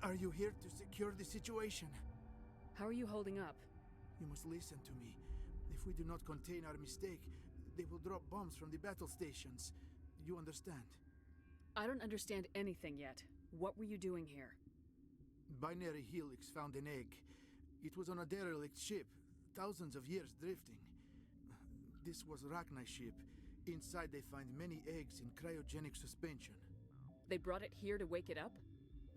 Are you here to secure the situation? How are you holding up? You must listen to me. If we do not contain our mistake, they will drop bombs from the battle stations. You understand? I don't understand anything yet. What were you doing here? Binary Helix found an egg. It was on a derelict ship, thousands of years drifting. This was Rachni's ship. Inside they find many eggs in cryogenic suspension. They brought it here to wake it up?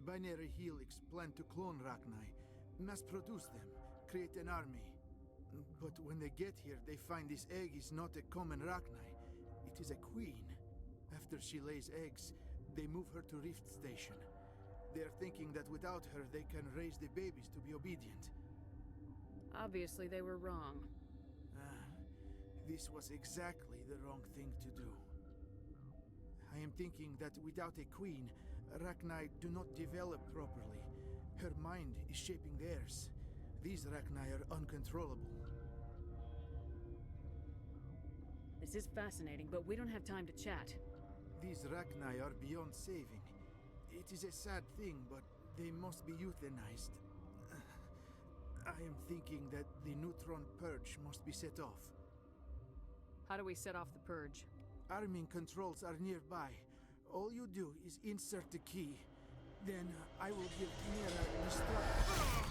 Binary Helix planned to clone Rachni, mass-produce them, create an army. But when they get here, they find this egg is not a common Rachni. It is a queen. After she lays eggs, they move her to Rift Station. They are thinking that without her, they can raise the babies to be obedient. Obviously, they were wrong. This was exactly the wrong thing to do. I am thinking that without a queen, Rachni do not develop properly. Her mind is shaping theirs. These Rachni are uncontrollable. This is fascinating, but we don't have time to chat. These Rachni are beyond saving. It is a sad thing, but they must be euthanized. I am thinking that the neutron purge must be set off. How do we set off the purge? Arming controls are nearby. All you do is insert the key. Then I will give Mira instructions.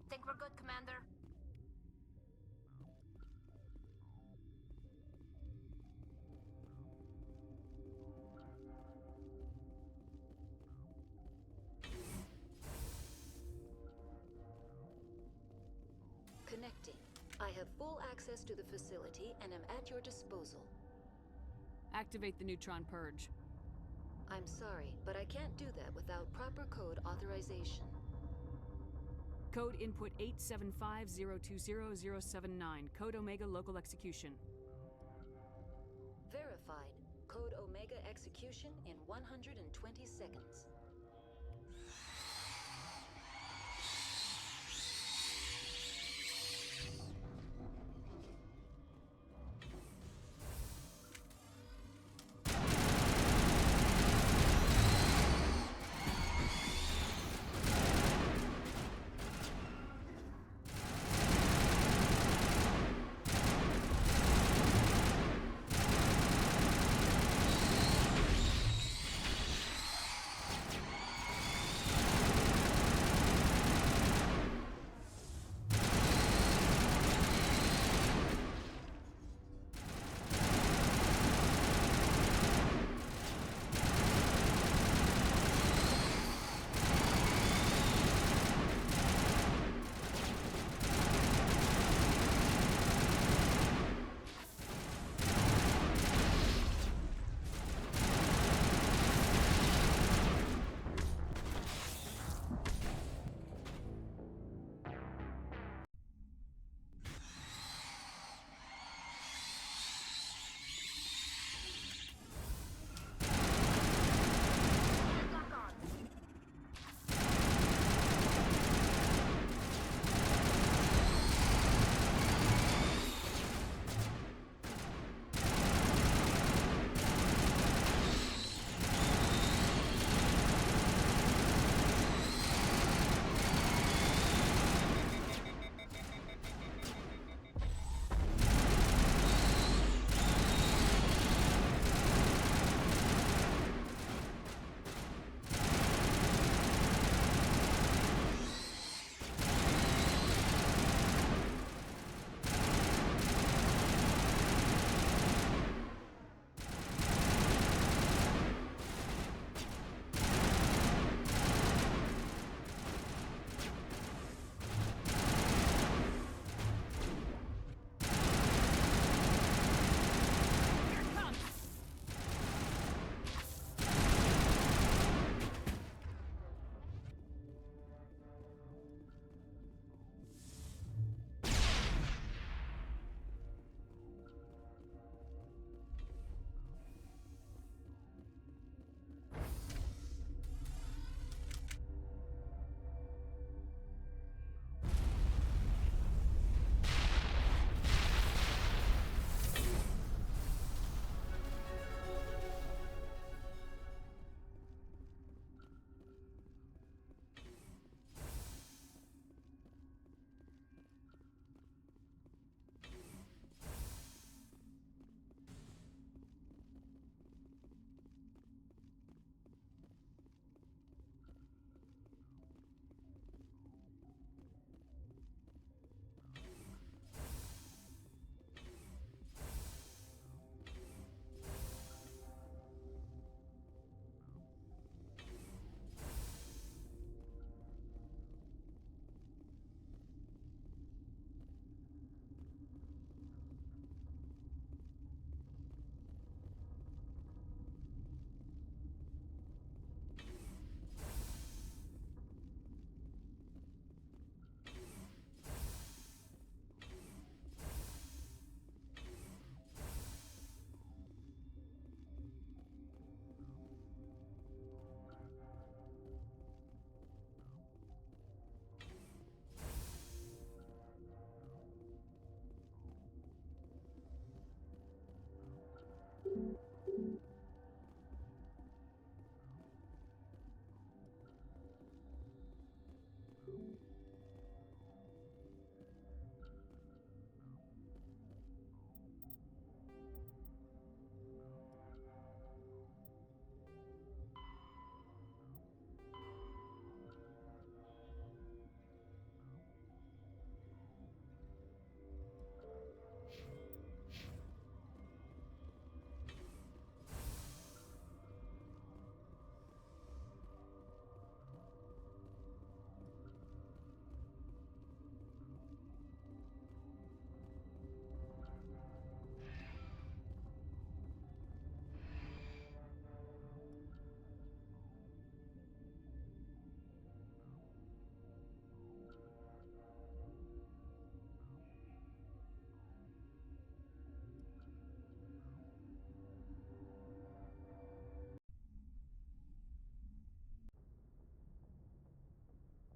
Think we're good, Commander? Connecting. I have full access to the facility and am at your disposal. Activate the neutron purge. I'm sorry, but I can't do that without proper code authorization. Code input 875020079. Code Omega local execution. Verified. Code Omega execution in 120 seconds.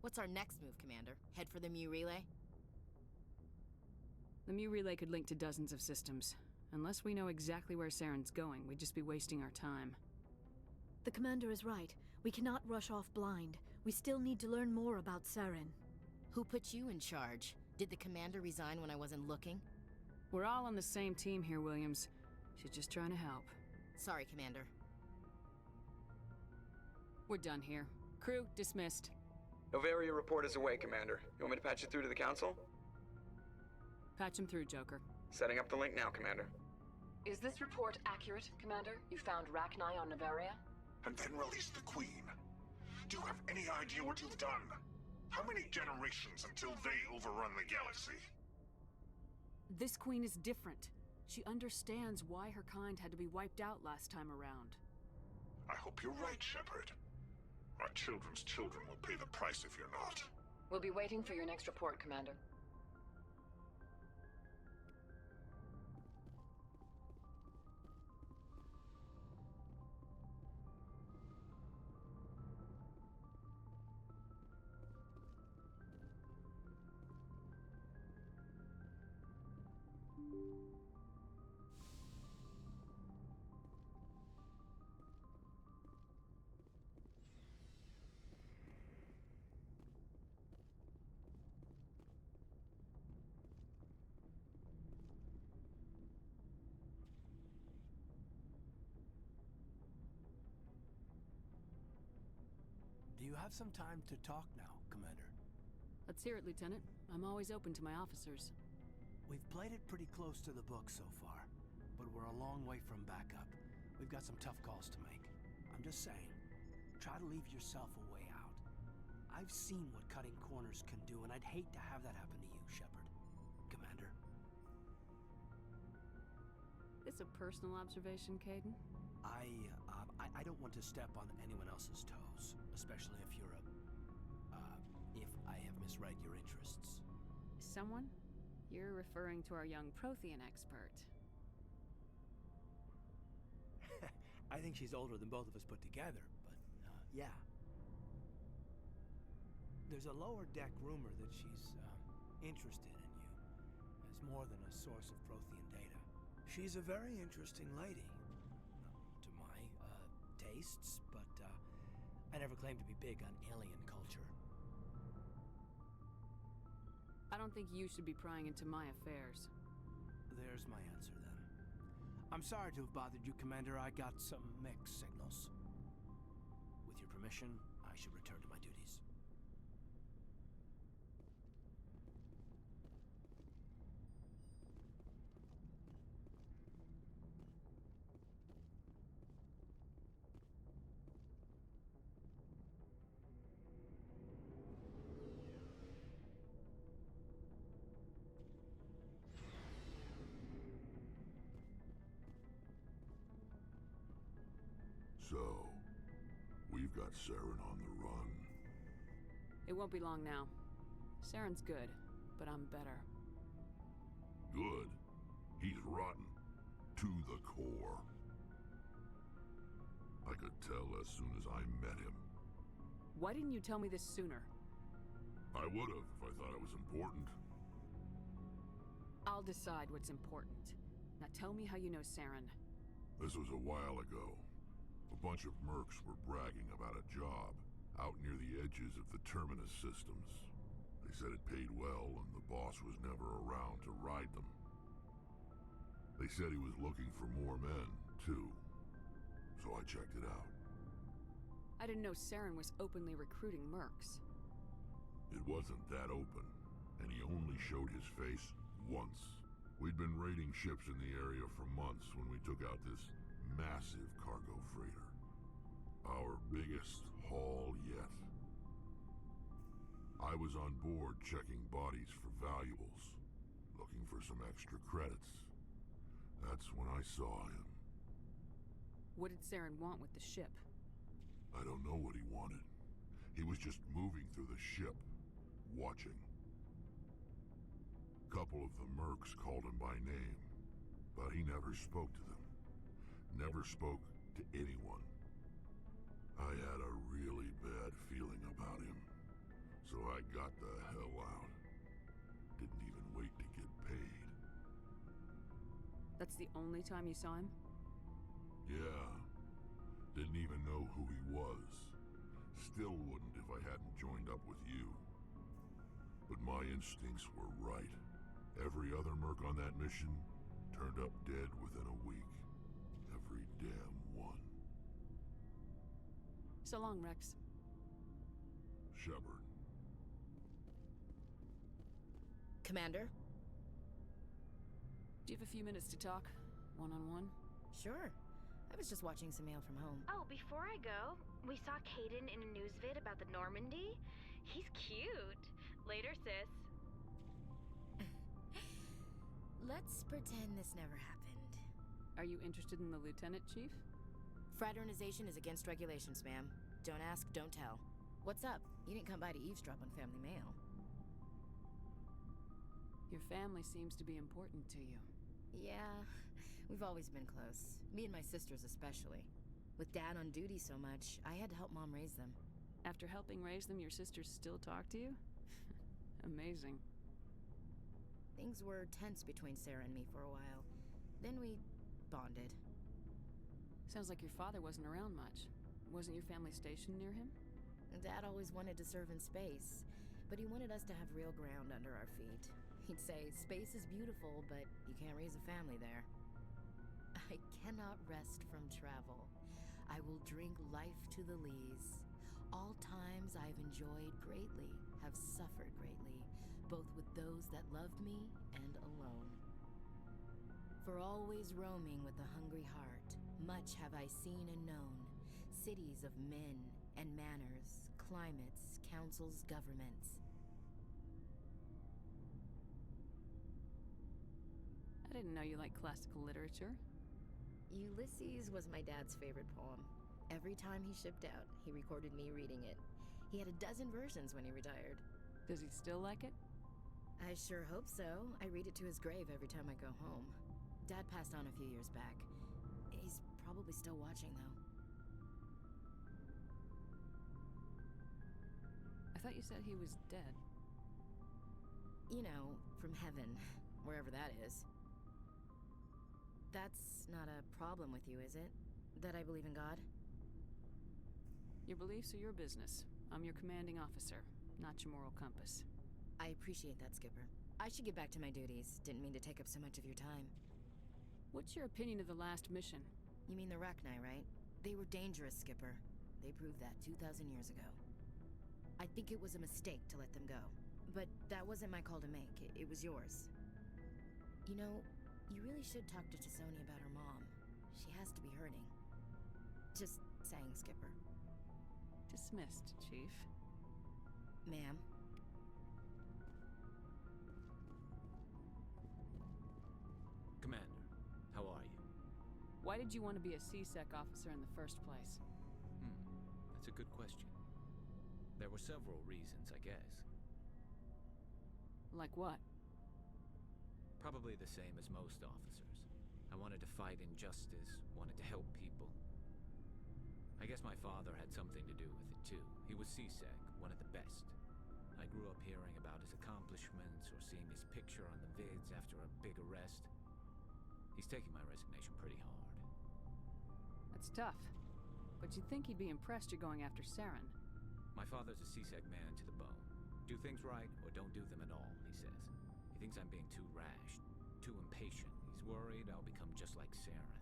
What's our next move, Commander? Head for the Mu relay? The Mu relay could link to dozens of systems. Unless we know exactly where Saren's going, we'd just be wasting our time. The Commander is right. We cannot rush off blind. We still need to learn more about Saren. Who put you in charge? Did the Commander resign when I wasn't looking? We're all on the same team here, Williams. She's just trying to help. Sorry, Commander. We're done here. Crew, dismissed. Novaria report is away, Commander. You want me to patch it through to the Council? Patch him through, Joker. Setting up the link now, Commander. Is this report accurate, Commander? You found Rachni on Novaria? And then released the Queen. Do you have any idea what you've done? How many generations until they overrun the galaxy? This Queen is different. She understands why her kind had to be wiped out last time around. I hope you're right, Shepard. My children's children will pay the price if you're not. We'll be waiting for your next report, Commander. Do you have some time to talk now, Commander? Let's hear it, Lieutenant. I'm always open to my officers. We've played it pretty close to the book so far, but we're a long way from backup. We've got some tough calls to make. I'm just saying, try to leave yourself a way out. I've seen what cutting corners can do, and I'd hate to have that happen to you, Shepard. Commander. This a personal observation, Caden? I don't want to step on anyone else's toes, especially if you're if I have misread your interests. Someone? You're referring to our young Prothean expert. I think she's older than both of us put together, but, yeah. There's a lower deck rumor that she's, interested in you, as more than a source of Prothean data. She's a very interesting lady. To my, tastes, but, I never claimed to be big on alien culture. I don't think you should be prying into my affairs. There's my answer, then. I'm sorry to have bothered you, Commander. I got some mixed signals. With your permission, I should return to my duties. So, we've got Saren on the run. It won't be long now. Saren's good, but I'm better. Good. He's rotten. To the core. I could tell as soon as I met him. Why didn't you tell me this sooner? I would've if I thought it was important. I'll decide what's important. Now tell me how you know Saren. This was a while ago. A bunch of mercs were bragging about a job out near the edges of the Terminus systems. They said it paid well and the boss was never around to ride them. They said he was looking for more men, too. So I checked it out. I didn't know Saren was openly recruiting mercs. It wasn't that open, and he only showed his face once. We'd been raiding ships in the area for months when we took out this massive cargo freighter. Our biggest haul yet. I was on board checking bodies for valuables, looking for some extra credits. That's when I saw him. What did Saren want with the ship? I don't know what he wanted. He was just moving through the ship, watching. Couple of the mercs called him by name, but he never spoke to them. Never spoke to anyone. I had a really bad feeling about him. So I got the hell out. Didn't even wait to get paid. That's the only time you saw him? Yeah. Didn't even know who he was. Still wouldn't if I hadn't joined up with you. But my instincts were right. Every other merc on that mission turned up dead within a week. Every damn one. So long, Rex. Shepard. Commander? Do you have a few minutes to talk? One-on-one? Sure. I was just watching some mail from home. Oh, before I go, we saw Caden in a news vid about the Normandy. He's cute. Later, sis. Let's pretend this never happened. Are you interested in the Lieutenant, Chief? Fraternization is against regulations, ma'am. Don't ask, don't tell. What's up? You didn't come by to eavesdrop on family mail. Your family seems to be important to you. Yeah, we've always been close. Me and my sisters especially. With Dad on duty so much, I had to help Mom raise them. After helping raise them, your sisters still talk to you? Amazing. Things were tense between Sarah and me for a while. Then we bonded. Sounds like your father wasn't around much. Wasn't your family stationed near him? Dad always wanted to serve in space, but he wanted us to have real ground under our feet. He'd say, space is beautiful, but you can't raise a family there. I cannot rest from travel. I will drink life to the lees. All times I've enjoyed greatly, have suffered greatly, both with those that loved me and alone. For always roaming with a hungry heart, much have I seen and known, cities of men and manners, climates, councils, governments. I didn't know you liked classical literature. Ulysses was my dad's favorite poem. Every time he shipped out, he recorded me reading it. He had a dozen versions when he retired. Does he still like it? I sure hope so. I read it to his grave every time I go home. Dad passed on a few years back. He's probably still watching, though. I thought you said he was dead. You know, from heaven, wherever that is. That's not a problem with you, is it? That I believe in God? Your beliefs are your business. I'm your commanding officer, not your moral compass. I appreciate that, Skipper. I should get back to my duties. Didn't mean to take up so much of your time. What's your opinion of the last mission? You mean the Rachni, right? They were dangerous, Skipper. They proved that 2,000 years ago. I think it was a mistake to let them go. But that wasn't my call to make. It was yours. You know, you really should talk to Chisoni about her mom. She has to be hurting. Just saying, Skipper. Dismissed, Chief. Ma'am. Commander, how are you? Why did you want to be a C-Sec officer in the first place? That's a good question. There were several reasons, I guess. Like what? Probably the same as most officers. I wanted to fight injustice, wanted to help people. I guess my father had something to do with it too. He was C-Sec, one of the best. I grew up hearing about his accomplishments or seeing his picture on the vids after a big arrest. He's taking my resignation pretty hard. That's tough. But you'd think he'd be impressed you're going after Saren. My father's a C-Sec man to the bone. Do things right or don't do them at all, he says. He thinks I'm being too rash, too impatient. He's worried I'll become just like Saren.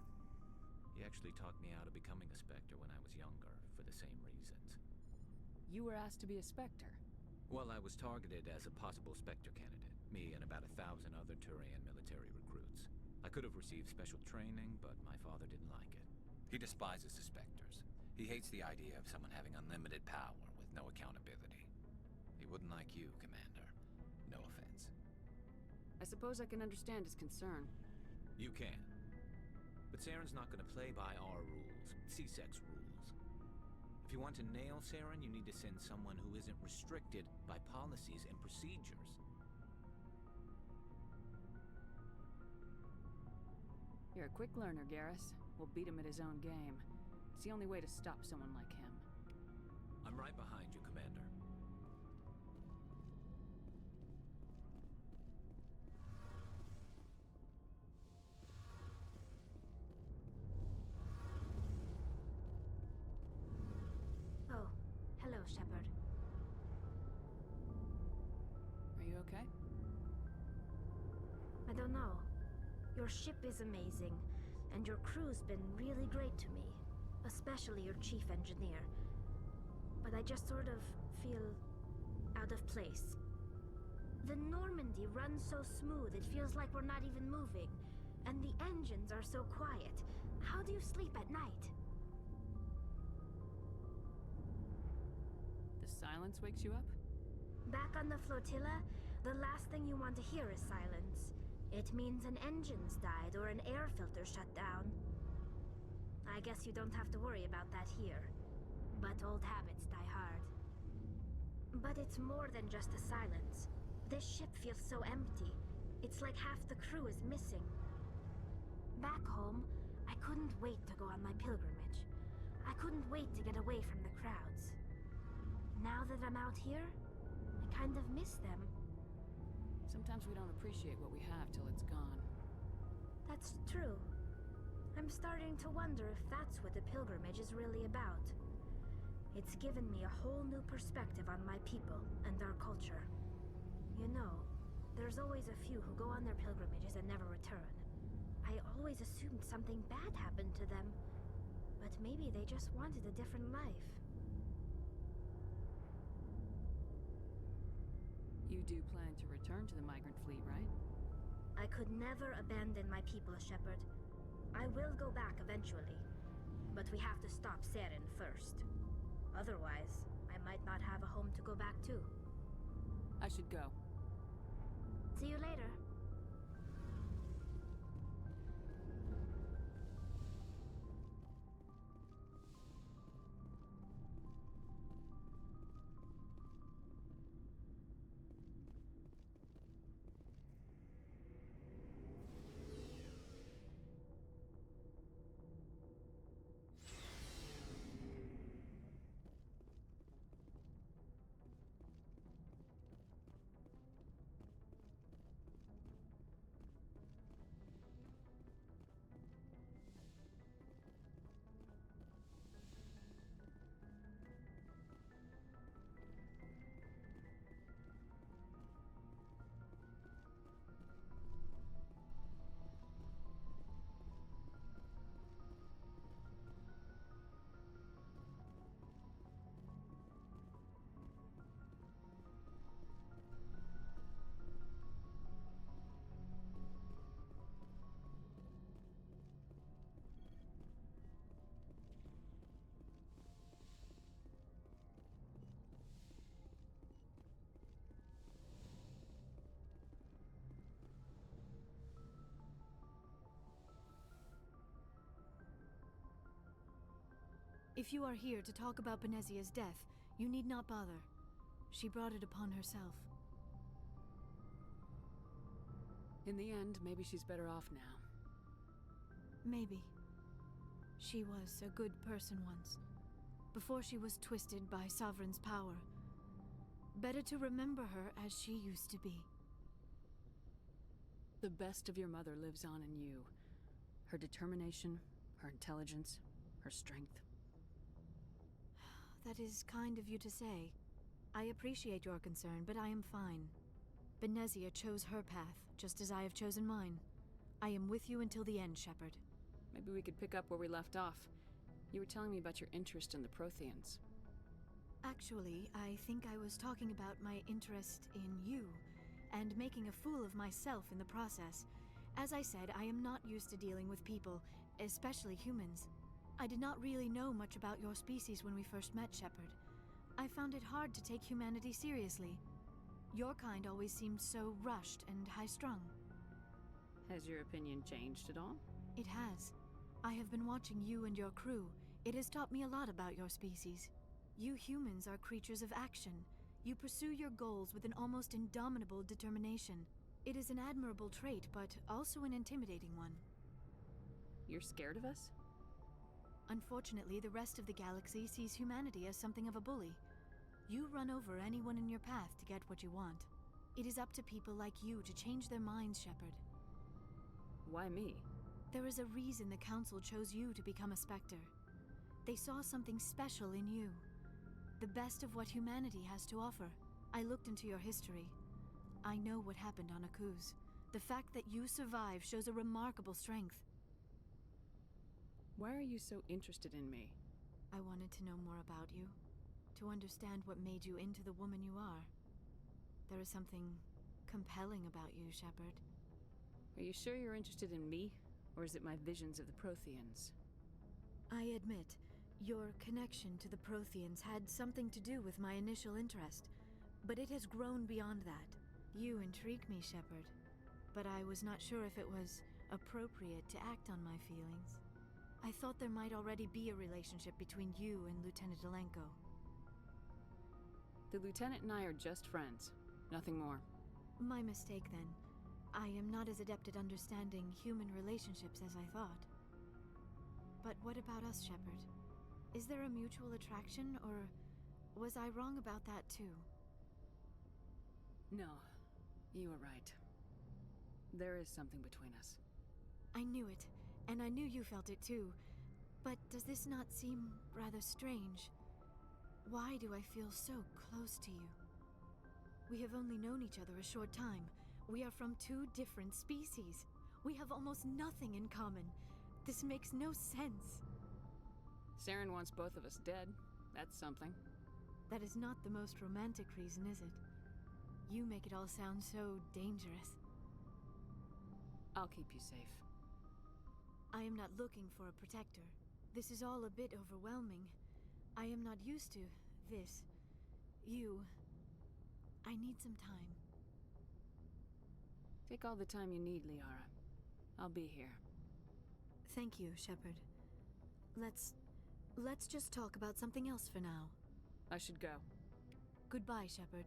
He actually talked me out of becoming a Spectre when I was younger, for the same reasons. You were asked to be a Spectre? Well, I was targeted as a possible Spectre candidate. Me and about 1,000 other Turian military recruits. I could have received special training, but my father didn't like it. He despises the Spectres. He hates the idea of someone having unlimited power with no accountability. He wouldn't like you, Commander. No offense. I suppose I can understand his concern. You can. But Saren's not gonna play by our rules, C-Sec's rules. If you want to nail Saren, you need to send someone who isn't restricted by policies and procedures. You're a quick learner, Garrus. We'll beat him at his own game. It's the only way to stop someone like him. I'm right behind you, Commander. Shepard. Are you okay? I don't know. Your ship is amazing, and your crew's been really great to me, especially your chief engineer. But I just sort of feel out of place. The Normandy runs so smooth it feels like we're not even moving, and the engines are so quiet. How do you sleep at night? The silence wakes you up? Back on the flotilla, the last thing you want to hear is silence. It means an engine's died or an air filter shut down. I guess you don't have to worry about that here. But old habits die hard. But it's more than just the silence. This ship feels so empty. It's like half the crew is missing. Back home, I couldn't wait to go on my pilgrimage. I couldn't wait to get away from the crowds. Now that I'm out here, I kind of miss them. Sometimes we don't appreciate what we have till it's gone. That's true. I'm starting to wonder if that's what the pilgrimage is really about. It's given me a whole new perspective on my people and our culture. You know, there's always a few who go on their pilgrimages and never return. I always assumed something bad happened to them, but maybe they just wanted a different life. You do plan to return to the migrant fleet, right? I could never abandon my people, Shepard. I will go back eventually, but we have to stop Seren first. Otherwise, I might not have a home to go back to. I should go. See you later. If you are here to talk about Benezia's death, you need not bother. She brought it upon herself. In the end, maybe she's better off now. Maybe. She was a good person once, before she was twisted by Sovereign's power. Better to remember her as she used to be. The best of your mother lives on in you. Her determination, her intelligence, her strength. That is kind of you to say. I appreciate your concern, but I am fine. Benezia chose her path, just as I have chosen mine. I am with you until the end, Shepard. Maybe we could pick up where we left off. You were telling me about your interest in the Protheans. Actually, I think I was talking about my interest in you, and making a fool of myself in the process. As I said, I am not used to dealing with people, especially humans. I did not really know much about your species when we first met, Shepard. I found it hard to take humanity seriously. Your kind always seemed so rushed and high-strung. Has your opinion changed at all? It has. I have been watching you and your crew. It has taught me a lot about your species. You humans are creatures of action. You pursue your goals with an almost indomitable determination. It is an admirable trait, but also an intimidating one. You're scared of us? Unfortunately, the rest of the galaxy sees humanity as something of a bully. You run over anyone in your path to get what you want. It is up to people like you to change their minds, Shepard. Why me? There is a reason the Council chose you to become a Spectre. They saw something special in you. The best of what humanity has to offer. I looked into your history. I know what happened on Akuz. The fact that you survived shows a remarkable strength. Why are you so interested in me? I wanted to know more about you. To understand what made you into the woman you are. There is something compelling about you, Shepard. Are you sure you're interested in me? Or is it my visions of the Protheans? I admit, your connection to the Protheans had something to do with my initial interest. But it has grown beyond that. You intrigue me, Shepard. But I was not sure if it was appropriate to act on my feelings. I thought there might already be a relationship between you and Lieutenant Alenko. The Lieutenant and I are just friends. Nothing more. My mistake, then. I am not as adept at understanding human relationships as I thought. But what about us, Shepard? Is there a mutual attraction, or was I wrong about that too? No, you were right. There is something between us. I knew it, and I knew you felt it too. But does this not seem rather strange? Why do I feel so close to you? We have only known each other a short time. We are from two different species. We have almost nothing in common. This makes no sense. Saren wants both of us dead. That's something. That is not the most romantic reason, is it? You make it all sound so dangerous. I'll keep you safe. I am not looking for a protector. This is all a bit overwhelming. I am not used to this. You. I need some time. Take all the time you need, Liara. I'll be here. Thank you, Shepard. Let's just talk about something else for now. I should go. Goodbye, Shepard.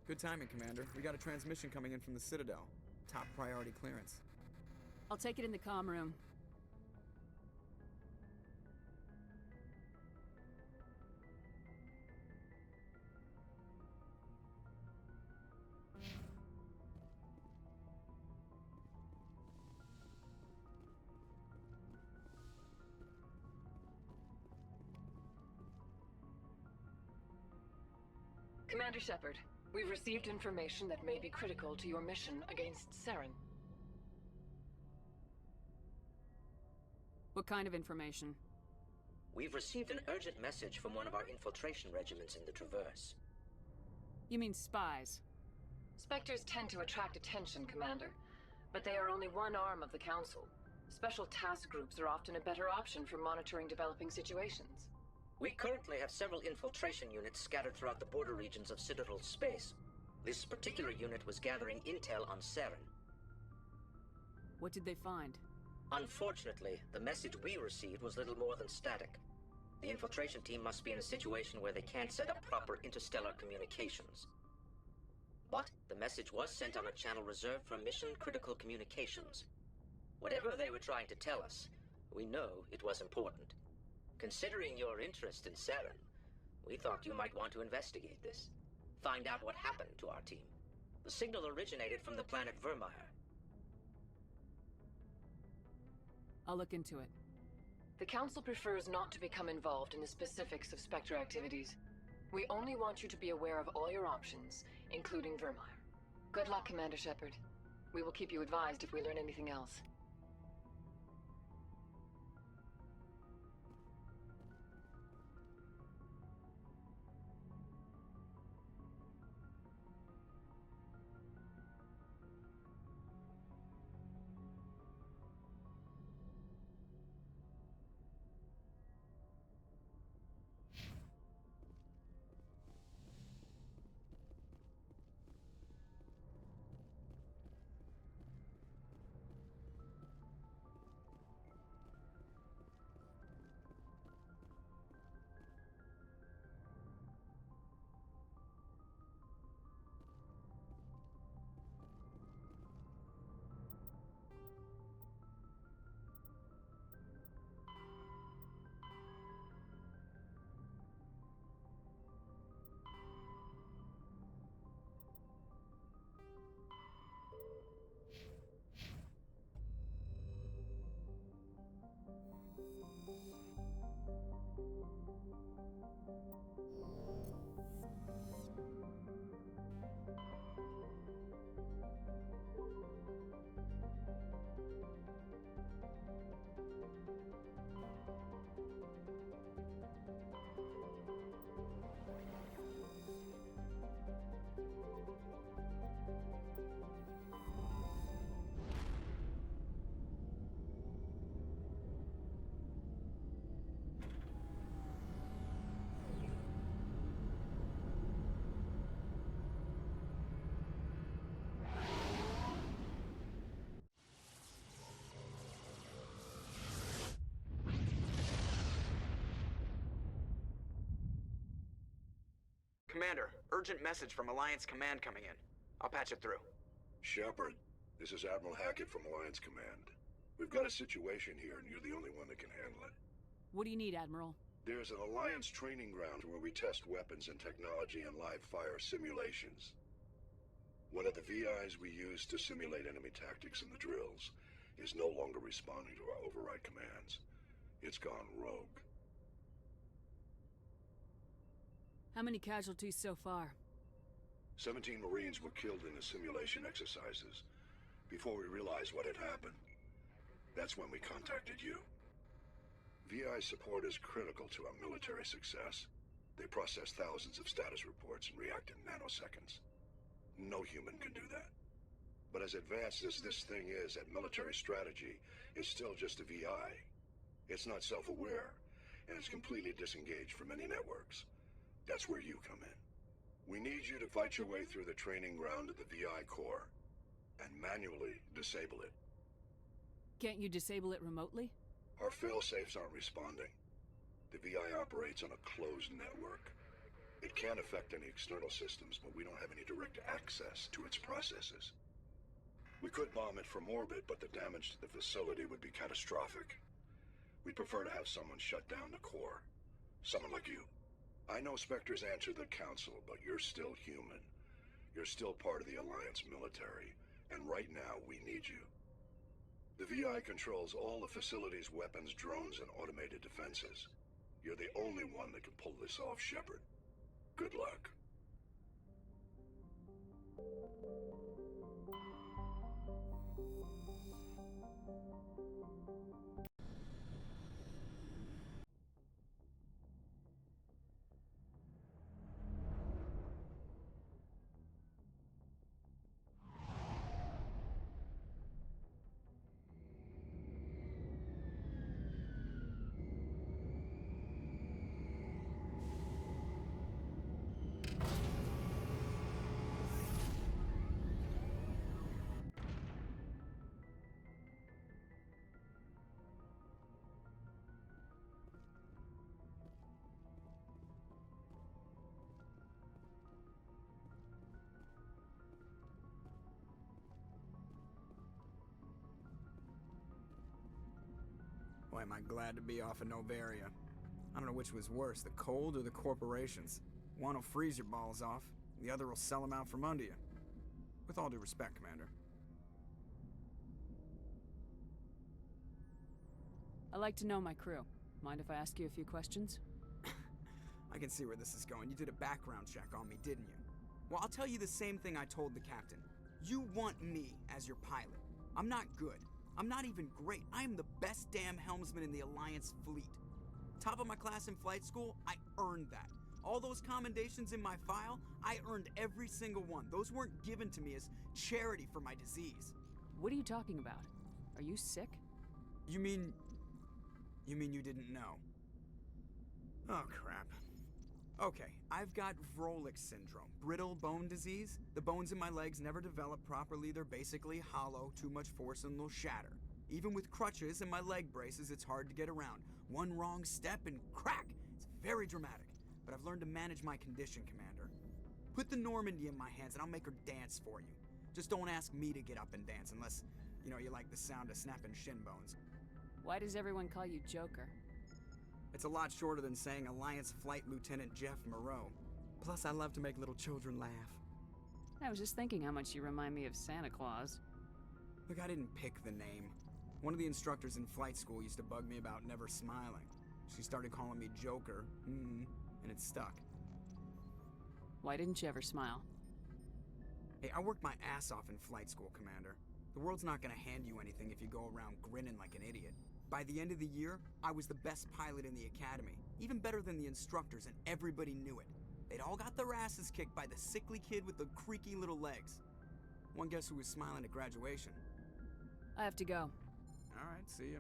Good timing, Commander. We got a transmission coming in from the Citadel. Top priority clearance. I'll take it in the comm room. Commander Shepard, we've received information that may be critical to your mission against Saren. What kind of information? We've received an urgent message from one of our infiltration regiments in the Traverse. You mean spies? Spectres tend to attract attention, Commander, but they are only one arm of the Council. Special task groups are often a better option for monitoring developing situations. We currently have several infiltration units scattered throughout the border regions of Citadel space. This particular unit was gathering intel on Saren. What did they find? Unfortunately, the message we received was little more than static. The infiltration team must be in a situation where they can't set up proper interstellar communications. But the message was sent on a channel reserved for mission-critical communications. Whatever they were trying to tell us, we know it was important. Considering your interest in Saren, we thought you might want to investigate this. find out what happened to our team. The signal originated from the planet Vermeer. I'll look into it. The Council prefers not to become involved in the specifics of Spectre activities. We only want you to be aware of all your options, including Vermeer. Good luck, Commander Shepard. We will keep you advised if we learn anything else. Commander, urgent message from Alliance Command coming in. I'll patch it through. Shepard, this is Admiral Hackett from Alliance Command. We've got a situation here, and you're the only one that can handle it. What do you need, Admiral? There's an Alliance training ground where we test weapons and technology in live fire simulations. One of the VIs we use to simulate enemy tactics in the drills is no longer responding to our override commands. It's gone rogue. How many casualties so far? 17 Marines were killed in the simulation exercises before we realized what had happened. That's when we contacted you. VI support is critical to our military success. They process thousands of status reports and react in nanoseconds. No human can do that. But as advanced as this thing is at military strategy, it's still just a VI. It's not self-aware, and it's completely disengaged from any networks. That's where you come in. We need you to fight your way through the training ground of the VI core and manually disable it. Can't you disable it remotely? Our fail-safes aren't responding. The VI operates on a closed network. It can affect any external systems, but we don't have any direct access to its processes. We could bomb it from orbit, but the damage to the facility would be catastrophic. We'd prefer to have someone shut down the core. Someone like you. I know Spectres answer the Council, but you're still human. You're still part of the Alliance military, and right now we need you. The VI controls all the facility's weapons, drones, and automated defenses. You're the only one that can pull this off, Shepard. Good luck. Boy, am I glad to be off of Novaria. I don't know which was worse, the cold or the corporations. One will freeze your balls off, The other will sell them out from under you. With all due respect, Commander. I like to know my crew. Mind if I ask you a few questions? I can see where this is going. You did a background check on me, didn't you? Well, I'll tell you the same thing I told the captain. You want me as your pilot. I'm not good. I'm not even great. I am the best damn helmsman in the Alliance fleet. Top of my class in flight school, I earned that. All those commendations in my file, I earned every single one. Those weren't given to me as charity for my disease. What are you talking about? Are you sick? You mean you didn't know? Oh, crap. Okay, I've got Vrolik syndrome, brittle bone disease. The bones in my legs never develop properly. They're basically hollow, too much force and they'll shatter. Even with crutches and my leg braces, it's hard to get around. One wrong step and crack! It's very dramatic, but I've learned to manage my condition, Commander. Put the Normandy in my hands and I'll make her dance for you. Just don't ask me to get up and dance unless, you like the sound of snapping shin bones. Why does everyone call you Joker? It's a lot shorter than saying Alliance Flight Lieutenant Jeff Moreau. Plus, I love to make little children laugh. I was just thinking how much you remind me of Santa Claus. Look, I didn't pick the name. One of the instructors in flight school used to bug me about never smiling. She started calling me Joker, and it stuck. Why didn't you ever smile? Hey, I worked my ass off in flight school, Commander. The world's not gonna hand you anything if you go around grinning like an idiot. By the end of the year, I was the best pilot in the academy, even better than the instructors, and everybody knew it. They'd all got their asses kicked by the sickly kid with the creaky little legs. One guess who was smiling at graduation? I have to go. All right, see ya.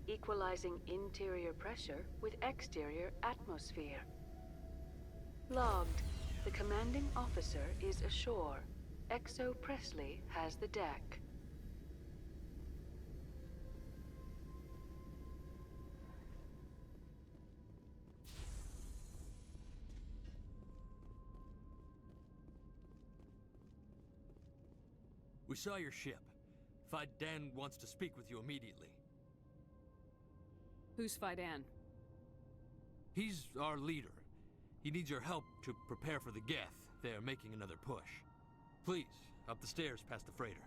Equalizing interior pressure with exterior atmosphere. Logged. The commanding officer is ashore. Exo Presley has the deck. We saw your ship. Dan wants to speak with you immediately. Who's Fidan? He's our leader. He needs your help to prepare for the Geth. They're making another push. Please, up the stairs past the freighter.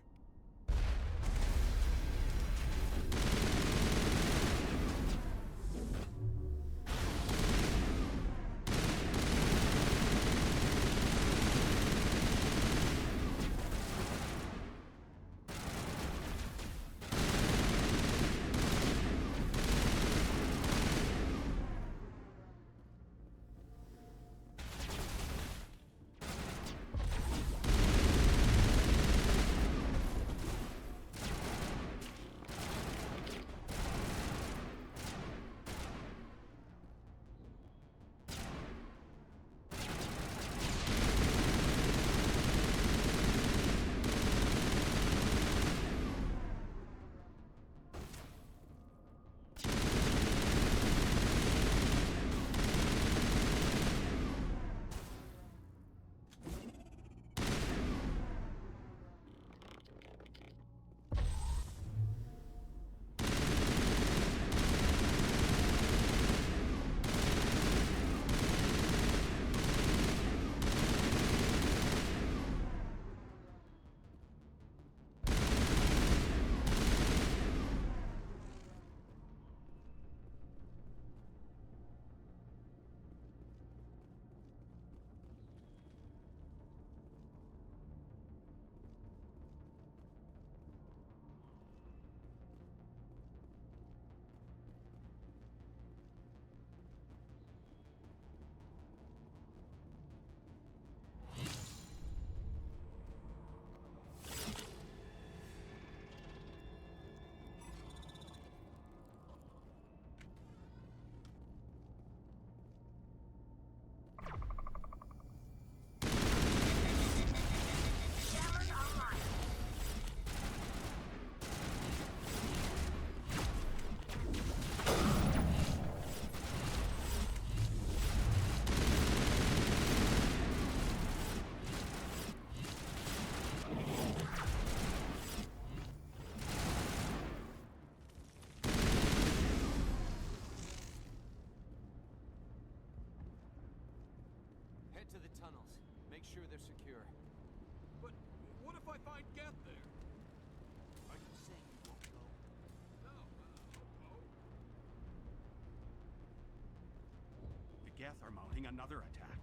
Head to the tunnels. Make sure they're secure. But what if I find Geth there? Are you saying you won't go? No, I'll go. The Geth are mounting another attack.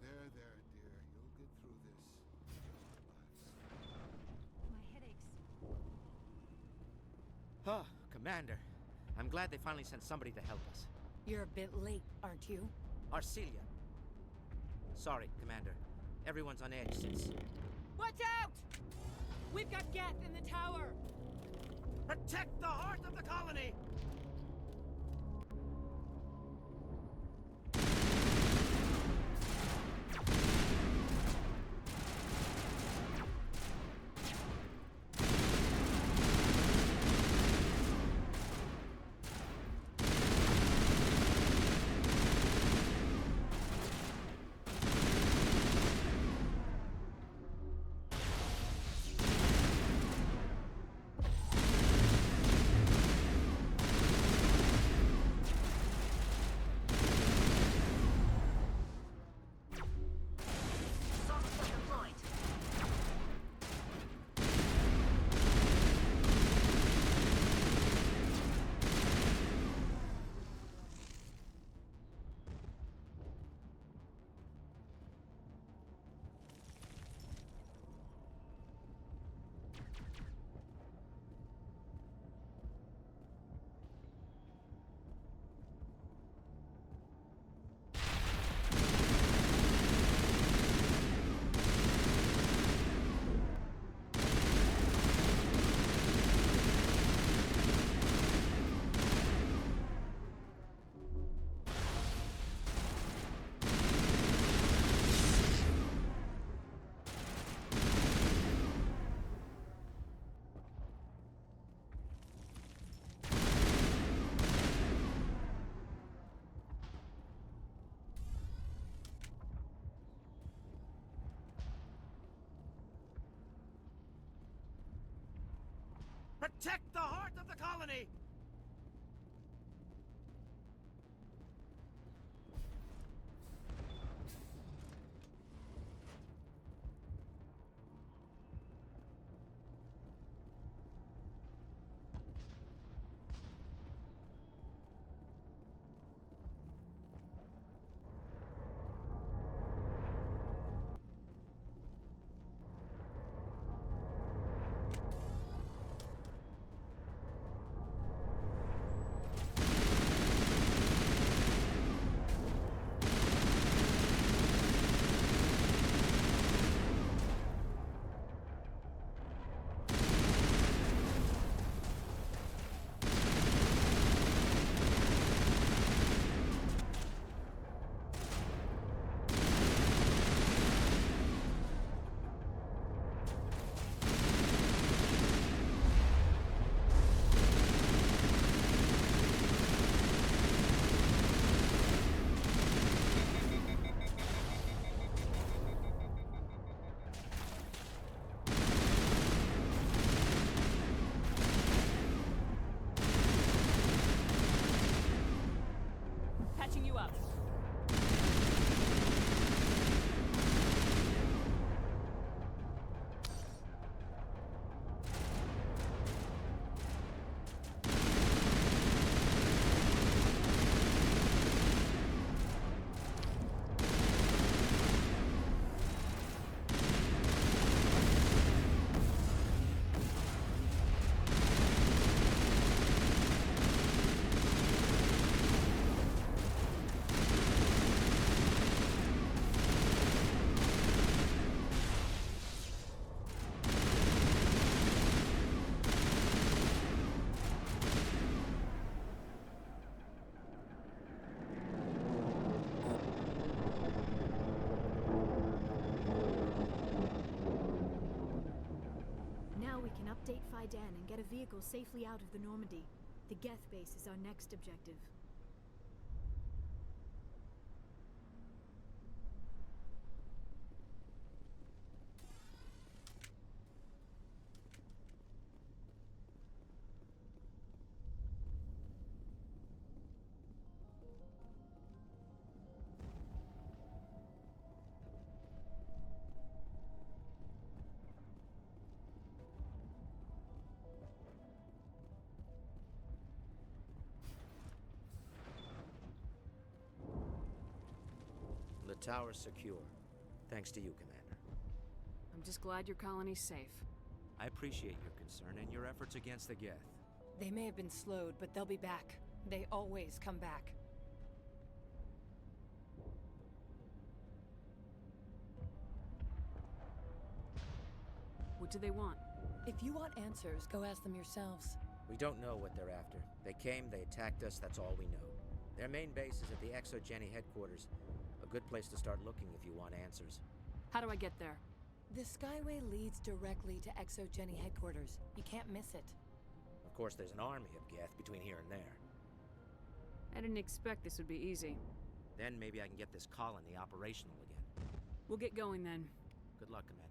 There, dear. You'll get through this. Just relax. My headaches. Oh, Commander. I'm glad they finally sent somebody to help us. You're a bit late, aren't you? Arcelia. Sorry, Commander. Everyone's on edge since... Watch out! We've got Geth in the tower! Protect the heart of the colony! Protect the heart of the colony! Patching you up. Now we can update Faidan and get a vehicle safely out of the Normandy. The Geth base is our next objective. The tower's secure. Thanks to you, Commander. I'm just glad your colony's safe. I appreciate your concern and your efforts against the Geth. They may have been slowed, but they'll be back. They always come back. What do they want? If you want answers, go ask them yourselves. We don't know what they're after. They came, they attacked us, that's all we know. Their main base is at the ExoGeni headquarters. A good place to start looking if you want answers. How do I get there? The Skyway leads directly to ExoGeni headquarters. You can't miss it. Of course, there's an army of Geth between here and there. I didn't expect this would be easy. Then maybe I can get this colony operational again. We'll get going then. Good luck, Commander.